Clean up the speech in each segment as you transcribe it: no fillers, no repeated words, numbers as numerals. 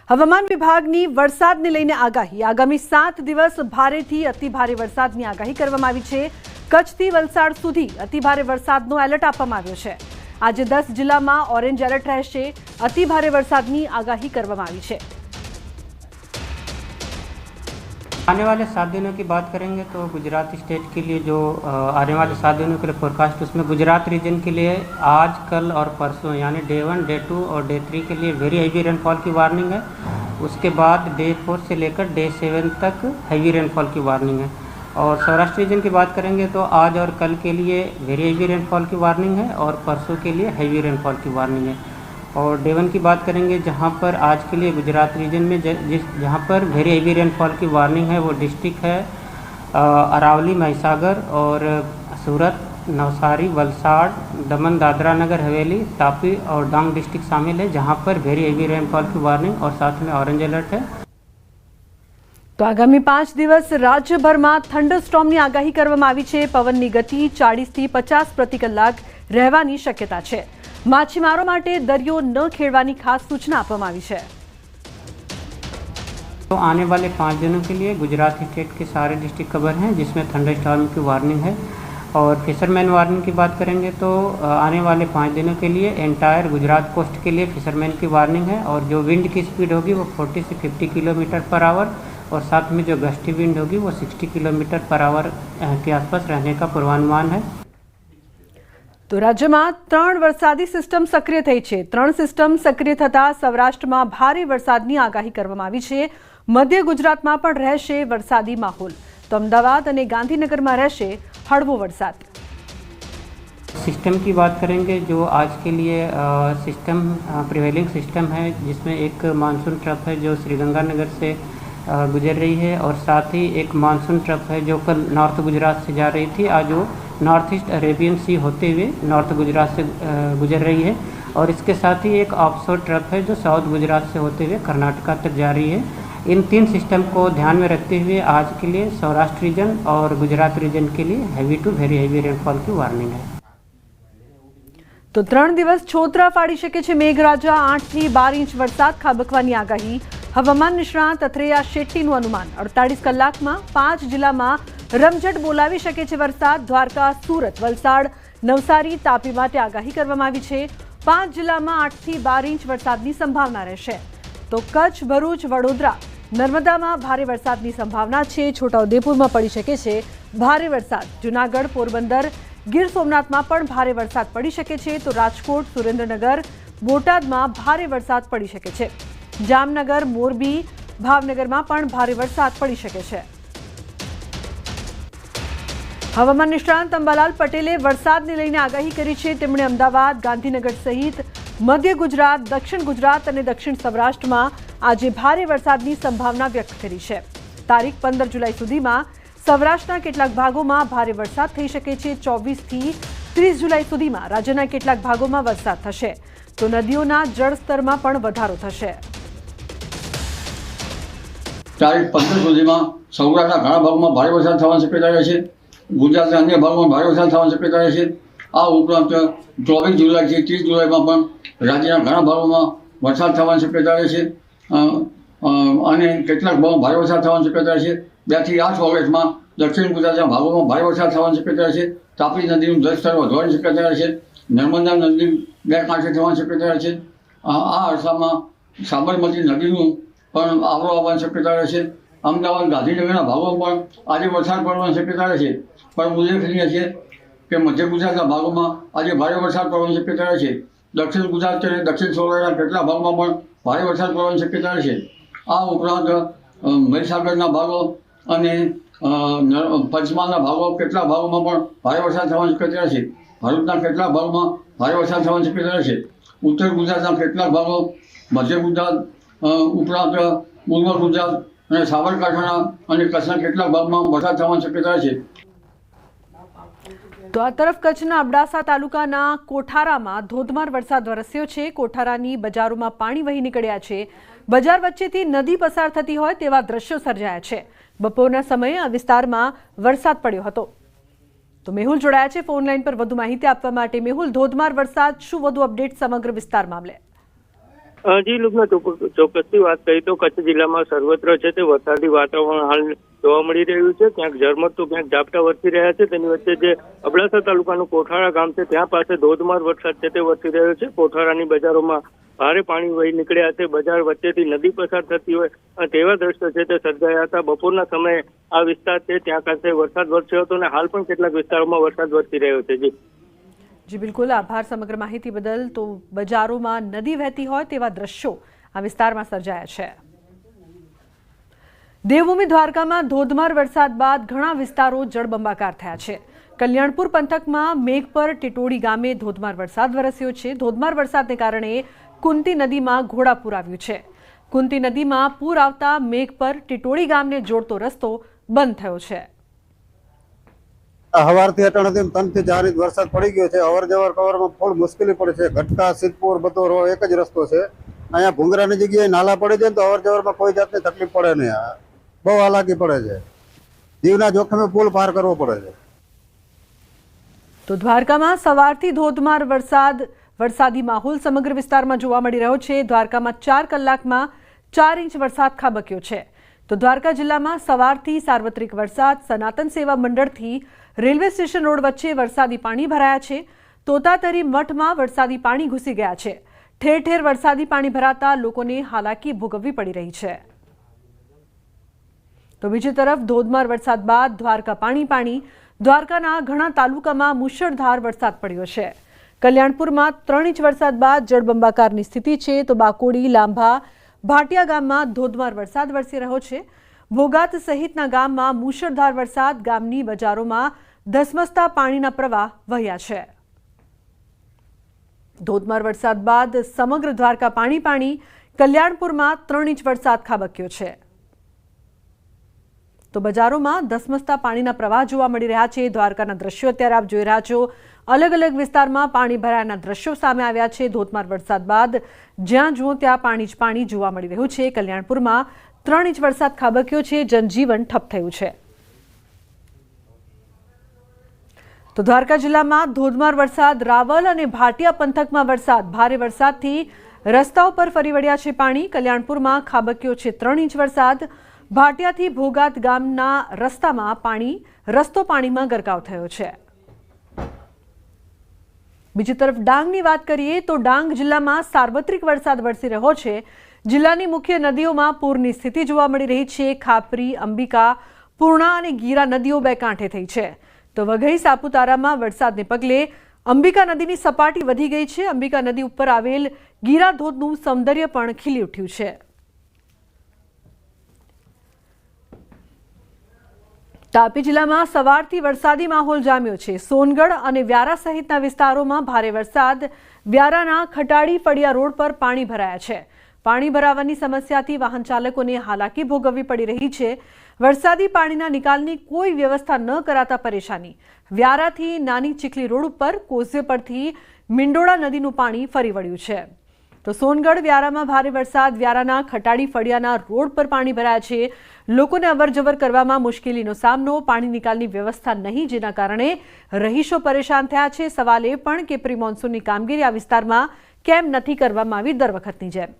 હવામાન વિભાગની વરસાદને લઈને આગાહી આગામી 7 દિવસ ભારેથી અતિ ભારે વરસાદની આગાહી કરવામાં આવી છે। કચ્છથી વલસાડ સુધી અતિ ભારે વરસાદનો એલર્ટ આપવામાં આવ્યો છે। આજે 10 જિલ્લામાં ઓરેન્જ એલર્ટ રહેશે। અતિ ભારે વરસાદની આગાહી કરવામાં આવી છે। आने वाले 7 दिनों की बात करेंगे तो गुजरात स्टेट के लिए जो आने वाले 7 दिनों के लिए फोरकास्ट, उसमें गुजरात रीजन के लिए आज कल और परसों यानी डे 1 डे 2 और डे 3 के लिए वेरी हैवी रेनफॉल की वार्निंग है। उसके बाद डे 4 से लेकर डे 7 तक हैवी रेनफॉल की वार्निंग है। और सौराष्ट्र रीजन की बात करेंगे तो आज और कल के लिए वेरी हैवी रेनफॉल की वार्निंग है और परसों के लिए हैवी रेनफॉल की वार्निंग है। और डे 1 की बात करेंगे जहाँ पर आज के लिए गुजरात रीजन में जहाँ पर वेरी हैवी रेनफॉल की वार्निंग है वो डिस्ट्रिक्ट है अरावली, महिसागर और सूरत, नवसारी, वलसाड़, दमन, दादरा नगर हवेली, तापी और डांग डिस्ट्रिक्ट शामिल है, जहाँ पर वेरी हैवी रेनफॉल की वार्निंग और साथ में ऑरेंज अलर्ट है। तो आगामी 5 दिवस राज्यभर में थंडरस्टॉर्मनी आगाही करवामां आवी छे। पवननी गति 40 થી 50 प्रति कलाक રહેવાની शक्यता है। माछीमारों माटे दरियो न खेड़वानी खास सूचना आपवामां आवी छे। तो आने वाले 5 दिनों के लिए गुजरात स्टेट के सारे डिस्ट्रिक्ट कवर हैं, जिसमें थंडरस्टॉर्म की वार्निंग है। और फिशरमैन वार्निंग की बात करेंगे तो आने वाले 5 दिनों के लिए एंटायर गुजरात कोस्ट के लिए फिशरमैन की वार्निंग है। और जो विंड की स्पीड होगी वो 40 से 50 किलोमीटर पर आवर और साथ में जो गस्टी विंड होगी वो 60 किलोमीटर पर आवर के आसपास रहने का पूर्वानुमान है। तो राज्य में 3 वरसादी सिस्टम सक्रिय थई छे। 3 सिस्टम सक्रिय थता सौराष्ट्र में भारे वरसादनी आगाही करवामां आवी छे। मध्य गुजरात में पण रहेशे वरसादी माहोल। तो अमदावाद और गांधीनगर में रहेशे हळवो वरसाद। सिस्टम की बात करेंगे जो आज के लिए सिस्टम प्रिवेलिंग सिस्टम है, जिसमें एक मानसून ट्रफ है जो श्रीगंगानगर से गुजर रही है और साथ ही एक मानसून ट्रफ है जो कल नॉर्थ गुजरात से जा रही थी, आज वो नॉर्थ ईस्ट अरेबियन सी होते हुए नॉर्थ गुजरात से गुजर रही है। और इसके साथ ही एक ऑफशोर ट्रफ है जो साउथ गुजरात से होते हुए कर्नाटका तक जा रही है। इन 3 सिस्टम को ध्यान में रखते हुए आज के लिए सौराष्ट्र रीजन और गुजरात रीजन के लिए heavy to very heavy rainfall की वार्निंग है। तो 3 दिवस छोतरा फाड़ी शके छे मेघराजा। 8 થી 12 इंच वरसाद खाबकवानी आगाही। हवामान निष्णात अथरेया शेट्टीનું अनुमान 48 કલાકમાં 5 જિલ્લામાં રમઝટ બોલાવી શકે છે વરસાદ। દ્વારકા, સુરત, વલસાડ, નવસારી, તાપી માટે આગાહી કરવામાં આવી છે। 5 જિલ્લામાં 8 થી 12 ઇંચ વરસાદની સંભાવના રહેશે। તો કચ્છ, ભરૂચ, વડોદરા, નર્મદામાં ભારે વરસાદની સંભાવના છે। છોટાઉદેપુરમાં પડી શકે છે ભારે વરસાદ। જૂનાગઢ, પોરબંદર, ગીર સોમનાથમાં પણ ભારે વરસાદ પડી શકે છે। તો રાજકોટ, સુરેન્દ્રનગર, બોટાદમાં ભારે વરસાદ પડી શકે છે। જામનગર, મોરબી, ભાવનગરમાં પણ ભારે વરસાદ પડી શકે છે। હવામાન નિષ્ણાંત અંબાલાલ પટેલે વરસાદને લઈને આગાહી કરી છે। તેમણે અમદાવાદ, ગાંધીનગર સહિત મધ્ય ગુજરાત, દક્ષિણ ગુજરાત અને દક્ષિણ સૌરાષ્ટ્રમાં આજે ભારે વરસાદની સંભાવના વ્યક્ત કરી છે। તારીખ 15 જુલાઈ સુધીમાં સૌરાષ્ટ્રના કેટલાક ભાગોમાં ભારે વરસાદ થઈ શકે છે। 24 થી 30 જુલાઈ સુધીમાં રાજ્યના કેટલાક ભાગોમાં વરસાદ થશે। તો નદીઓના જળસ્તરમાં પણ વધારો થશે। તારીખ 15 સુધીમાં સૌરાષ્ટ્રના ઘણા ભાગોમાં ભારે વરસાદ થવાની શક્યતા રહે છે। ગુજરાતના અન્ય ભાગોમાં ભારે વરસાદ થવાની શક્યતા રહે છે। આ ઉપરાંત 24 જુલાઈથી 30 જુલાઈમાં પણ રાજ્યના ઘણા ભાગોમાં વરસાદ થવાની શક્યતા રહે છે અને કેટલાક ભાગોમાં ભારે વરસાદ થવાની શક્યતા રહે છે। 2 થી 8 ઓગસ્ટમાં દક્ષિણ ગુજરાતના ભાગોમાં ભારે વરસાદ થવાની શક્યતા રહે છે। તાપી નદીનું જળસ્તર વધવાની શક્યતા રહે છે। નર્મદા નદી 2 કાંઠે થવાની શક્યતા રહે છે। આ અરસામાં સાબરમતી નદીનું પણ આવરો આવવાની શક્યતા રહે છે। અમદાવાદ, ગાંધીનગરના ભાગોમાં પણ આજે વરસાદ પડવાની શક્યતા રહે છે। પણ ઉલ્લેખનીય છે કે મધ્ય ગુજરાતના ભાગોમાં આજે ભારે વરસાદ પડવાની શક્યતા રહે છે। દક્ષિણ ગુજરાત અને દક્ષિણ સૌરાષ્ટ્રના કેટલાક ભાગમાં પણ ભારે વરસાદ પડવાની શક્યતા રહે છે। આ ઉપરાંત મહીસાગરના ભાગો અને પંચમહાલના ભાગો કેટલાક ભાગોમાં પણ ભારે વરસાદ થવાની શક્યતા રહે છે। ભરૂચના કેટલાક ભાગોમાં ભારે વરસાદ થવાની શક્યતા રહે છે। ઉત્તર ગુજરાતના કેટલાક ભાગો, મધ્ય ગુજરાત ઉપરાંત પૂર્વ ગુજરાત અને સાબરકાંઠાના અને કચ્છના કેટલાક ભાગમાં વરસાદ થવાની શક્યતા છે। તો આ તરફ કચ્છના અબડાસા તાલુકાના કોઠારામાં ધોધમાર વરસાદ વરસ્યો છે। કોઠારાની બજારોમાં પાણી વહી નીકળ્યા છે। બજાર વચ્ચેથી નદી પસાર થતી હોય તેવા દ્રશ્યો સર્જાયા છે। બપોરના સમયે આ વિસ્તારમાં વરસાદ પડ્યો હતો। તો મેહુલ જોડાયા છે ફોન લાઈન પર વધુ માહિતી આપવા માટે। મેહુલ, ધોધમાર વરસાદ, શું વધુ અપડેટ સમગ્ર વિસ્તાર મામલે? જી લુબના ચોક્કસથી વાત કરીએ તો કચ્છ જિલ્લામાં સર્વત્ર છે તે વરસાદી વાતાવરણ હાલ જોવા મળી રહ્યું છે. ક્યાંક ઝરમર તો ક્યાંક ઝાપટા વરસી રહ્યા છે. તેની વચ્ચે જે અબડાસા તાલુકાનું કોઠારા ગામ છે ત્યાં પાસે ધોધમાર વરસાદ છે તે વરસી રહ્યો છે. કોઠારાની બજારોમાં ભારે પાણી વહી નીકળ્યા છે. બજાર વચ્ચેથી નદી પસાર થતી હોય તેવા દ્રશ્યો છે તે સર્જાયા હતા. બપોરના સમયે આ વિસ્તાર છે ત્યાં ખાસે વરસાદ વરસ્યો હતો અને હાલ પણ કેટલાક વિસ્તારોમાં વરસાદ વરસી રહ્યો છે. જી બિલકુલ, આભાર સમગ્ર માહિતી બદલ. તો બજારોમાં નદી વહેતી હોય તેવા દ્રશ્યો આ વિસ્તારમાં સર્જાયા છે. દેવભૂમિ દ્વારકામાં ધોધમાર વરસાદ બાદ ઘણા વિસ્તારો જળબંબાકાર થયા છે. કલ્યાણપુર પંથકમાં મેઘપર ટીટોડી ગામે ધોધમાર વરસાદ વરસ્યો છે. ધોધમાર વરસાદને કારણે કુંતી નદીમાં ઘોડાપૂર આવ્યું છે. કુંતી નદીમાં પૂર આવતા મેઘપર ટીટોડી ગામને જોડતો રસ્તો બંધ થયો છે. સવારથી અટાણાથી 3 થી 4 ઇંચ વરસાદ પડી ગયો છે. અવર જવર કવરમાં ફૂલ મુશ્કેલી પડે છે. ઘટકા, સિદ્ધપુર બધો એક જ રસ્તો છે. અહીંયા ભૂંગરાની જગ્યાએ નાલા પડી જાય તો અવર જવરમાં કોઈ જાતની તકલીફ પડે નહીં. બહુ હાલાકી પડે છે. જીવના જોખમે પુલ પાર કરવો પડે છે. તો દ્વારકામાં સવારથી ધોધમાર વરસાદી માહોલ સમગ્ર વિસ્તારમાં જોવા મળી રહ્યો છે. દ્વારકામાં 4 કલાકમાં 4 ઇંચ વરસાદ ખાબક્યો છે. તો દ્વારકા જિલ્લામાં સવારથી સાર્વત્રિક વરસાદ. સનાતન સેવા મંડળથી રેલવે સ્ટેશન રોડ વચ્ચે વરસાદી પાણી ભરાયા છે. તોતાતરી મઠમાં વરસાદી પાણી ઘૂસી ગયા છે. ઠેર ઠેર વરસાદી પાણી ભરાતા લોકોને હાલાકી ભોગવવી પડી રહી છે. તો બીજી તરફ ધોધમાર વરસાદ બાદ દ્વારકા પાણી. દ્વારકાના ઘણા તાલુકામાં મુશળધાર વરસાદ પડ્યો છે. કલ્યાણપુરમાં 3 ઇંચ વરસાદ બાદ જળબંબાકારની સ્થિતિ છે. તો બાકોડી, લાંભા, ભાટિયા ગામમાં ધોધમાર વરસાદ વરસી રહ્યો છે. ભોગાત સહિતના ગામમાં મુશળધાર વરસાદ. ગામની બજારોમાં ધસમસતા પાણીના પ્રવાહ વહ્યા છે. ધોધમાર વરસાદ બાદ સમગ્ર દ્વારકા પાણી. કલ્યાણપુરમાં 3 ઇંચ વરસાદ ખાબક્યો છે. તો બજારોમાં ધસમસતા પાણીના પ્રવાહ જોવા મળી રહ્યા છે. દ્વારકાના દ્રશ્યો અત્યારે આપ જોઈ રહ્યા છો. અલગ અલગ વિસ્તારમાં પાણી ભરાયાના દ્રશ્યો સામે આવ્યા છે. ધોધમાર વરસાદ બાદ જ્યાં જુઓ ત્યાં પાણી જ પાણી જોવા મળી રહ્યું છે. કલ્યાણપુરમાં 3 ઇંચ વરસાદ ખાબક્યો છે. જનજીવન ઠપ થયું છે. તો દ્વારકા જિલ્લામાં ધોધમાર વરસાદ. રાવલ અને ભાટિયા પંથકમાં વરસાદ. ભારે વરસાદથી રસ્તાઓ પર ફરી વળ્યા છે પાણી. કલ્યાણપુરમાં ખાબક્યો છે 3 ઇંચ વરસાદ. ભાટિયાથી ભોગાત ગામના રસ્તામાં રસ્તો પાણીમાં ગરકાવ થયો છે. બીજી તરફ ડાંગની વાત કરીએ તો ડાંગ જિલ્લામાં સાર્વત્રિક વરસાદ વરસી રહ્યો છે. જિલ્લાની મુખ્ય નદીઓમાં પૂરની સ્થિતિ જોવા મળી રહી છે. ખાપરી, અંબિકા, પૂર્ણા અને ગીરા નદીઓ બે કાંઠે થઈ છે. તો વઘઈ, સાપુતારામાં વરસાદને પગલે અંબિકા નદીની સપાટી વધી ગઈ છે. અંબિકા નદી ઉપર આવેલ ગીરા ધોધનું સૌંદર્ય પણ ખીલી ઉઠ્યું છે. તાપી જિલ્લામાં સવારથી વરસાદી માહોલ જામ્યો છે. સોનગઢ અને વ્યારા સહિતના વિસ્તારોમાં ભારે વરસાદ. વ્યારાના ખટાડી ફળિયા રોડ પર પાણી ભરાયા છે. પાણી ભરાવાની સમસ્યાથી વાહન ચાલકોને હાલાકી ભોગવવી પડી રહી છે. વરસાદી પાણીના નિકાલની કોઈ વ્યવસ્થા ન કરાતા પરેશાની. વ્યારાથી નાની ચીખલી રોડ ઉપર કોઝવે પરથી મીંડોળા નદીનું પાણી ફરી વળ્યું છે. તો સોનગઢ વ્યારામાં ભારે વરસાદ. વ્યારાના ખટાડી ફળિયાના રોડ પર પાણી ભરાયા છે. લોકોને અવરજવર કરવામાં મુશ્કેલીનો સામનો. પાણી નિકાલની વ્યવસ્થા નહીં, જેના કારણે રહીશો પરેશાન થયા છે. સવાલ એ પણ કે પ્રી મોન્સૂનની કામગીરી આ વિસ્તારમાં કેમ નથી કરવામાં આવી દર વખતની જેમ.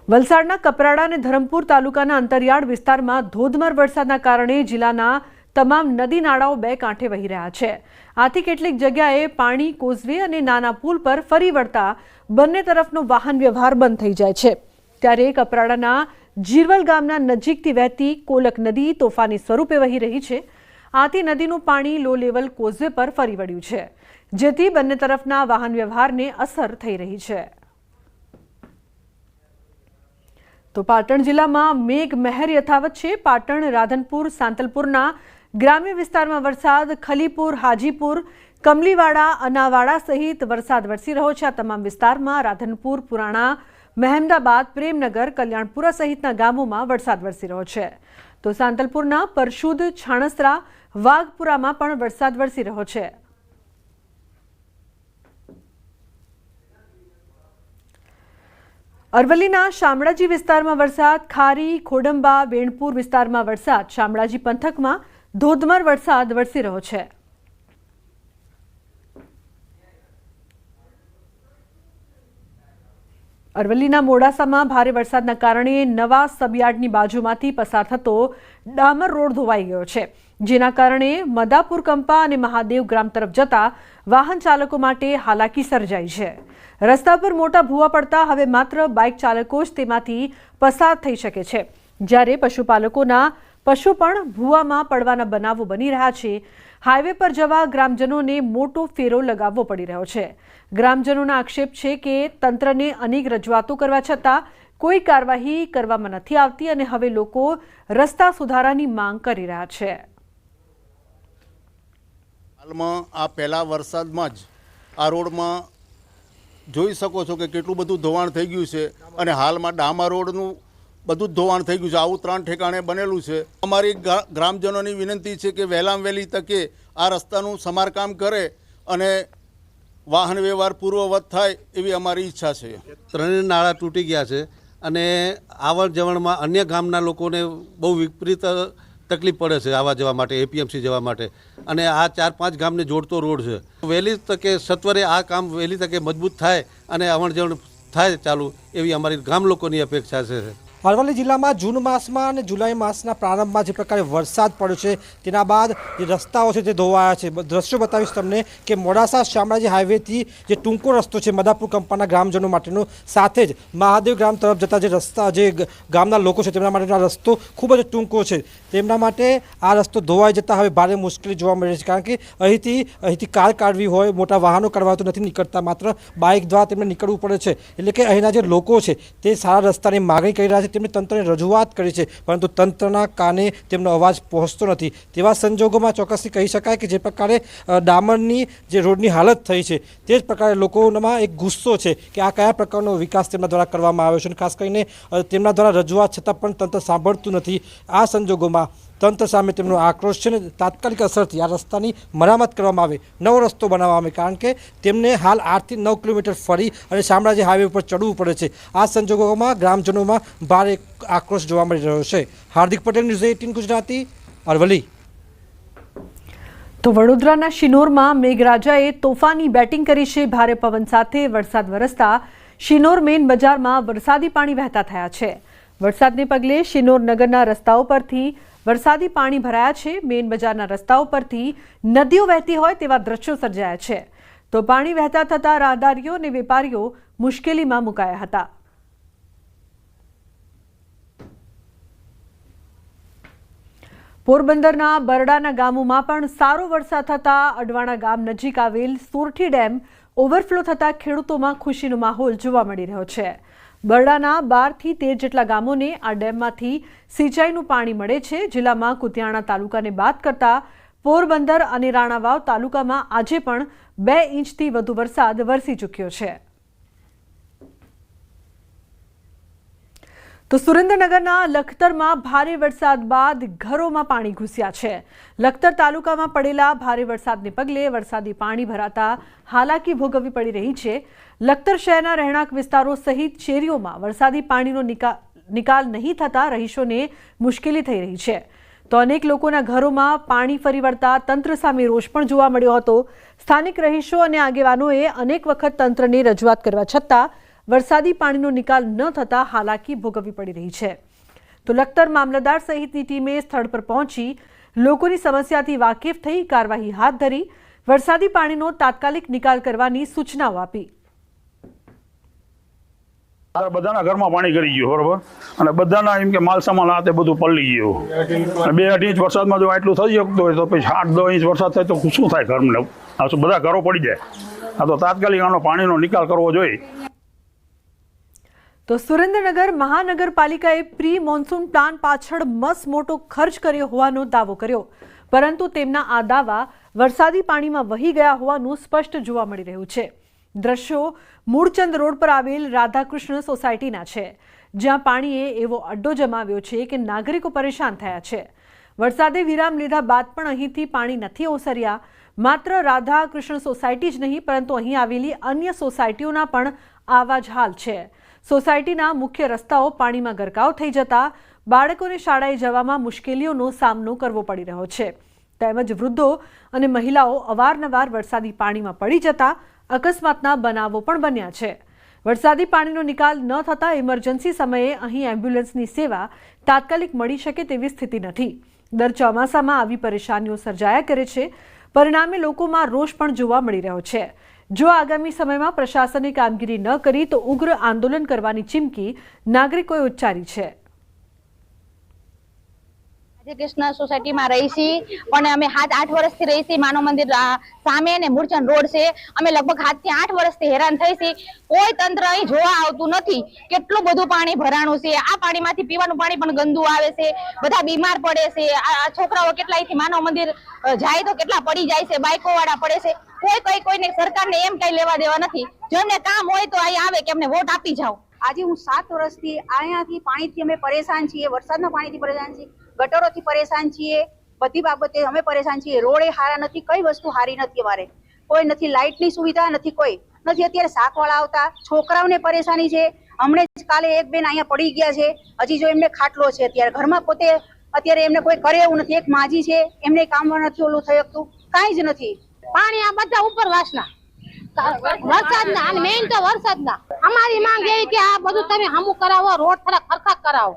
વલસાડના કપરાડા અને ધરમપુર તાલુકાના અંતરિયાળ વિસ્તારમાં ધોધમાર વરસાદના કારણે જિલ્લાના તમામ નદી નાળાઓ બે કાંઠે વહી રહ્યા છે. આથી કેટલીક જગ્યાએ પાણી કોઝવે અને નાના પુલ પર ફરી વળતા બંને તરફનો વાહન વ્યવહાર બંધ થઈ જાય છે. ત્યારે કપરાડાના જીરવલ ગામના નજીકથી વહેતી કોલક નદી તોફાની સ્વરૂપે વહી રહી છે. આથી નદીનું પાણી લો લેવલ કોઝવે પર ફરી વળ્યું છે, જેથી બંને તરફના વાહન વ્યવહારને અસર થઈ રહી છે. તો પાટણ જિલ્લામાં મેઘ મહેર યથાવત છે. પાટણ, રાધનપુર, સાંતલપુરના ગ્રામ્ય વિસ્તારમાં વરસાદ. ખલીપુર, હાજીપુર, કમલીવાડા, અનાવાડા સહિત વરસાદ વરસી રહ્યો છે. આ તમામ વિસ્તારમાં રાધનપુર, પુરાણા, મહેમદાબાદ, પ્રેમનગર, કલ્યાણપુરા સહિતના ગામોમાં વરસાદ વરસી રહ્યો છે. તો સાંતલપુરના પરશુદ, છાણસરા, વાઘપુરામાં પણ વરસાદ વરસી રહ્યો છે. અરવલ્લીના શામળાજી વિસ્તારમાં વરસાદ. ખારી, ખોડંબા, વેણપુર વિસ્તારમાં વરસાદ. શામળાજી પંથકમાં ધોધમાર વરસાદ વરસી રહ્યો છે. અરવલ્લીના મોડાસામાં ભારે વરસાદના કારણે નવા સબયાર્ડની બાજુમાંથી પસાર થતો ડામર રોડ ધોવાઈ ગયો છે, જેના કારણે મદાપુર કંપા અને મહાદેવ ગ્રામ તરફ જતા વાહન ચાલકો માટે હાલાકી સર્જાઈ છે. રસ્તા પર મોટા ભૂવા પડતા હવે માત્ર બાઇક ચાલકો જ તેમાંથી પસાર થઈ શકે છે, જ્યારે પશુપાલકોના પશુ પણ ભૂવામાં પડવાના બનાવો બની રહ્યા છે. હાઈવે પર જવા ગ્રામજનોને મોટો ફેરો લગાવવો પડી રહ્યો છે. ગ્રામજનોના આક્ષેપ છે કે તંત્રને અનેક રજૂઆતો કરવા છતાં કોઈ કાર્યવાહી કરવામાં નથી આવતી અને હવે લોકો રસ્તા સુધારાની માંગ કરી રહ્યા છે. હાલમાં આ પહેલા વરસાદમાં જ આ રોડમાં જોઈ શકો છો કે કેટલું બધું ધોવાણ થઈ ગયું છે અને હાલમાં ડામર રોડનું બધું જ ધોવાણ થઈ ગયું છે. આવું 3 ઠેકાણે બનેલું છે. અમારી ગ્રામજનોની વિનંતી છે કે વહેલામાં વહેલી તકે આ રસ્તાનું સમારકામ કરે અને વાહન વ્યવહાર પૂર્વવત થાય એવી અમારી ઈચ્છા છે. 3 નાળા તૂટી ગયા છે અને આવન જવણમાં અન્ય ગામના લોકોને બહુ વિપરીત તકલીફ પડે છે આવવા જવા માટે, એપીએમસી જવા માટે. અને આ 4-5 ગામને જોડતો રોડ છે. વહેલી તકે સત્વરે આ કામ વહેલી તકે મજબૂત થાય અને આવન જવણ થાય ચાલુ એવી અમારી ગામ લોકોની અપેક્ષા છે. અરવલ્લી જિલ્લામાં જૂન માસમાં અને જુલાઈ માસના પ્રારંભમાં જે પ્રકારે વરસાદ પડ્યો છે તેના બાદ જે રસ્તાઓ છે તે ધોવાયા છે. દ્રશ્યો બતાવીશ તમને કે મોડાસા શામળાજી હાઈવેથી જે ટૂંકો રસ્તો છે મદાપુર કંપાના ગ્રામજનો માટેનો, સાથે જ મહાદેવ ગ્રામ તરફ જતા જે રસ્તા જે ગામના લોકો છે તેમના માટેનો રસ્તો ખૂબ જ ટૂંકો છે. તેમના માટે આ રસ્તો ધોવાઈ જતાં હવે ભારે મુશ્કેલી જોવા મળી છે, કારણ કે અહીંથી કાર કાઢવી હોય, મોટા વાહનો કાઢવા તો નથી નીકળતા, માત્ર બાઇક દ્વારા તેમને નીકળવું પડે છે. એટલે કે અહીંના જે લોકો છે તે સારા રસ્તાની માગણી કરી રહ્યા છે. તેમણે તંત્રને રજૂઆત કરી છે, પરંતુ તંત્રના કાને તેમનો અવાજ પહોંચતો નથી. તેવા સંજોગોમાં ચોક્કસથી કહી શકાય કે જે પ્રકારે ડામરની જે રોડની હાલત થઈ છે તે જ પ્રકારે લોકોમાં એક ગુસ્સો છે કે આ કયા પ્રકારનો વિકાસ તેમના દ્વારા કરવામાં આવ્યો છે. અને ખાસ કરીને તેમના દ્વારા રજૂઆત છતાં પણ તંત્ર સાંભળતું નથી. આ સંજોગોમાં તંત્ર સામે તેમનો આક્રોશ છે ને તાત્કાલિક અસરથી આ રસ્તાની મરામત કરવામાં આવે, નવો રસ્તો બનાવવામાં આવે, કારણ કે તેમને હાલ 8 થી 9 કિલોમીટર ફરી અને શામળાજી હાઈવે ઉપર ચડવું પડે છે. આ સંજોગોમાં ગ્રામજનોમાં ભારે આક્રોશ જોવા મળી રહ્યો છે. હાર્દિક પટેલ, ન્યૂઝ 18 ગુજરાતી, અરવલ્લી. તો વડોદરાના શિનોરમાં મેઘરાજાએ તોફાની બેટિંગ કરી છે. ભારે પવન સાથે વરસાદ વરસતા શિનોર મેઇન બજારમાં વરસાદી પાણી વહેતા થયા છે. વરસાદને પગલે શિનોર નગરના રસ્તાઓ પરથી વરસાદી પાણી ભરાયા છે. મેઇન બજારના રસ્તાઓ પરથી નદીઓ વહેતી હોય તેવા દ્રશ્યો સર્જાયા છે. તો પાણી વહેતા થતા રાહદારીઓ અને વેપારીઓ મુશ્કેલીમાં મુકાયા હતા. પોરબંદરના બરડાના ગામોમાં પણ સારો વરસાદ થતા અડવાણા ગામ નજીક આવેલ સોરઠી ડેમ ઓવરફ્લો થતા ખેડૂતોમાં ખુશીનો માહોલ જોવા મળી રહ્યો છે. બરડાના 12 થી 13 જેટલા ગામોને આ ડેમમાંથી સિંચાઈનું પાણી મળે છે. જિલ્લામાં કુતિયાણા તાલુકાને બાદ કરતા પોરબંદર અને રાણાવાવ તાલુકામાં આજે પણ 2 ઇંચથી વધુ વરસાદ વરસી ચૂક્યો છે. તો સુરેન્દ્રનગરના લખતરમાં ભારે વરસાદ બાદ ઘરોમાં પાણી ઘૂસ્યા છે. લખતર તાલુકામાં પડેલા ભારે વરસાદને પગલે વરસાદી પાણી ભરાતા હાલાકી ભોગવવી પડી રહી છે. લખતર શહેરના રહેણાંક વિસ્તારો સહિત શેરીઓમાં વરસાદી પાણીનો નિકાલ નહીં થતા રહીશોને મુશ્કેલી થઈ રહી છે. તો અનેક લોકોના ઘરોમાં પાણી ફરી વળતા તંત્ર સામે રોષ પણ જોવા મળ્યો હતો. સ્થાનિક રહીશો અને આગેવાનોએ અનેક વખત તંત્રને રજૂઆત કરવા છતાં વરસાદી પાણીનો નિકાલ ન થતા હાલાકી ભોગવવી પડી રહી છે. તો લખતર મામલતદાર સહિતની ટીમે સ્થળ પર પહોંચી લોકોની સમસ્યાથી વાકેફ થઈ કાર્યવાહી હાથ ધરી વરસાદી પાણીનો તાત્કાલિક નિકાલ કરવાની સૂચનાઓ આપી. બધાના ઘરમાં પાણી કરી ગયું બરોબર, અને બધાના એમ કે માલ સામાન આ તે બધું પલળી ગયું. 2-2.5 ઇંચ વરસાદમાં જો આટલું થઈ શકતું હોય તો પછી 8-10 ઇંચ વરસાદ થાય તો શું થાય? ઘરને બધા ઘરો પડી જાય. આ તો તાત્કાલિક આનો પાણીનો નિકાલ કરવો જોઈએ. તો સુરેન્દ્રનગર મહાનગરપાલિકાએ પ્રી મોન્સૂન પ્લાન પાછળ મોટો ખર્ચ કર્યો હોવાનો દાવો કર્યો, પરંતુ તેમના આ દાવા વરસાદી પાણીમાં વહી ગયા હોવાનું સ્પષ્ટ જોવા મળી રહ્યું છે. દ્રશ્યો મૂળચંદ રોડ પર આવેલ રાધાકૃષ્ણ સોસાયટીના છે, જ્યાં પાણીએ એવો અડ્ડો જમાવ્યો છે કે નાગરિકો પરેશાન થયા છે. વરસાદે વિરામ લીધા બાદ પણ અહીંથી પાણી નથી ઓસર્યા. માત્ર રાધાકૃષ્ણ સોસાયટી જ નહીં, પરંતુ અહીં આવેલી અન્ય સોસાયટીઓના પણ આવા જ હાલ છે. સોસાયટીના મુખ્ય રસ્તાઓ પાણીમાં ગરકાવ થઈ જતા બાળકોને શાળાએ જવામાં મુશ્કેલીઓનો સામનો કરવો પડી રહ્યો છે. તેમજ વૃદ્ધો અને મહિલાઓ અવારનવાર વરસાદી પાણીમાં પડી જતા અકસ્માતના બનાવો પણ બન્યા છે. વરસાદી પાણીનો નિકાલ ન થતાં ઇમરજન્સી સમયે અહીં એમ્બ્યુલન્સની સેવા તાત્કાલિક મળી શકે તેવી સ્થિતિ નથી. દર ચોમાસામાં આવી પરેશાનીઓ સર્જાયા કરે છે. પરિણામે લોકોમાં રોષ પણ જોવા મળી રહ્યો છે. જો આગામી સમયમાં પ્રશાસને કામગીરી ન કરી તો ઉગ્ર આંદોલન કરવાની ચીમકી નાગરિકોએ ઉચ્ચારી છે. કૃષ્ણ સોસાયટીમાં રહી છીએ પણ અમે 7-8 વર્ષથી રહી છીએ. માનવ મંદિર સામે ને મૂળચંદ રોડ છે. અમે લગભગ 7 થી 8 વર્ષથી હેરાન થઈ છીએ. કોઈ તંત્ર અહીં જોવા આવતું નથી. કેટલું બધું પાણી ભરાણું છે. આ પાણીમાંથી પીવાનું પાણી પણ ગંદુ આવે છે. બધા બીમાર પડે છે. આ છોકરાઓ કેટલા અહીંથી માનવ મંદિર જાય તો કેટલા પડી જાય છે. બાઈકો વાળા પડે છે. કોઈને સરકારને એમ કઈ લેવા દેવા નથી. જેમને કામ હોય તો અહીં આવે કે અમને વોટ આપી જાઓ. આજે હું 7 વર્ષથી અહીંયાથી પાણીથી અમે પરેશાન છીએ. વરસાદના પાણીથી પરેશાન છીએ, ગટરોથી પરેશાન છીએ. બધી બાબતે અમે પરેશાન છીએ. રોડે હારા નથી, કઈ વસ્તુ હારી નથી. અમારે કોઈ નથી, લાઇટની સુવિધા નથી, કોઈ નથી. અત્યારે શાકવાળા આવતા છોકરાઓને પરેશાની છે. હમણે જ કાલે એક બેન અહીંયા પડી ગયા છે. હજી જો એમને ખાટલો છે અત્યારે ઘરમાં, પોતે અત્યારે એમને કોઈ કરે એવું નથી. એક માજી છે, એમને કામ નથી ઓલું થઈ શકતું, કાંઈ જ નથી. પાણી આ બધા ઉપરવાસના વરસાદના અને મેઇન તો વરસાદના. અમારી માંગ એવી કે આ બધું તમે હમું કરાવો, રોડ થોડા ખરખા કરાવો.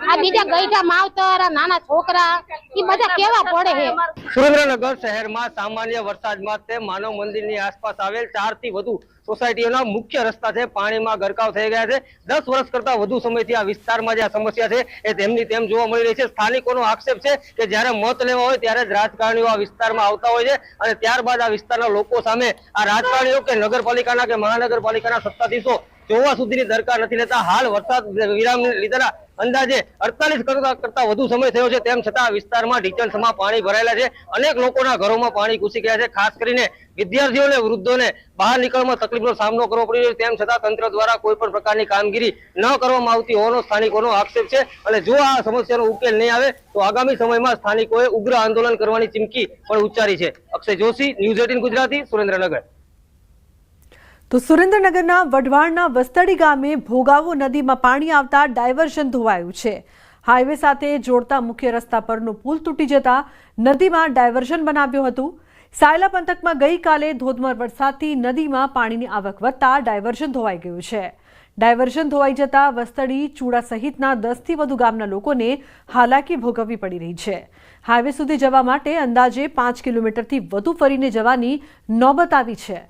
આ બીજા ગઈઢા માવતર, નાના છોકરા એ બધા કેવા પડે છે. સુરેન્દ્રનગર શહેરમાં સામાન્ય વરસાદમાં તે માનવ મંદિરની આસપાસ આવેલ 4 થી વધુ સોસાયટીઓના મુખ્ય રસ્તા છે પાણીમાં ગરકાવ થઈ ગયા છે. 10 વર્ષ કરતા વધુ સમયથી આ વિસ્તારમાં જે આ સમસ્યા છે એ તેમની તેમ જોવા મળી રહી છે. સ્થાનિકોનો આક્ષેપ છે કે જ્યારે મત લેવા હોય ત્યારે જ રાજકારણીઓ આ વિસ્તારમાં આવતા હોય છે અને ત્યારબાદ આ વિસ્તારના લોકો સામે આ રાજકારણીઓ કે નગરપાલિકાના કે મહાનગરપાલિકાના સત્તાધીશો જોવા સુધીની દરકાર નથી લેતા. હાલ વરસાદ વિરામ લીધેલા અંદાજે 48 કરતા વધુ સમય થયો છે. તેમ છતાં વિસ્તારમાં ઢીચણસમાં પાણી ભરાયેલા છે. અનેક લોકોના ઘરોમાં પાણી ઘૂસી ગયા છે. ખાસ કરીને વિદ્યાર્થીઓને, વૃદ્ધોને બહાર નીકળવામાં તકલીફનો સામનો કરવો પડી રહ્યો છે. તેમ છતાં તંત્ર દ્વારા કોઈ પણ પ્રકારની કામગીરી ન કરવામાં આવતી હોવાનો સ્થાનિકોનો આક્ષેપ છે. અને જો આ સમસ્યાનો ઉકેલ નહીં આવે તો આગામી સમયમાં સ્થાનિકોએ ઉગ્ર આંદોલન કરવાની ચીમકી પણ ઉચ્ચારી છે. અક્ષય જોશી, ન્યૂઝ 18 ગુજરાતી, સુરેન્દ્રનગર. તો સુરેન્દ્રનગરના વઢવાણના વસ્તડી ગામે ભોગાવો નદીમાં પાણી આવતા ડાયવર્ઝન ધોવાયું છે. હાઈવે સાથે જોડતા મુખ્ય રસ્તા પરનો પુલ તૂટી જતા નદીમાં ડાયવર્ઝન બનાવ્યું હતું. સાયલા પંથકમાં ગઈકાલે ધોધમાર વરસાદથી નદીમાં પાણીની આવક વધતા ડાયવર્ઝન ધોવાઈ ગયું છે. ડાયવર્ઝન ધોવાઈ જતા વસ્તડી, ચૂડા સહિતના 10 થી વધુ ગામના લોકોને હાલાકી ભોગવવી પડી રહી છે. હાઈવે સુધી જવા માટે અંદાજે 5 કિલોમીટરથી વધુ ફરીને જવાની નોબત આવી છે.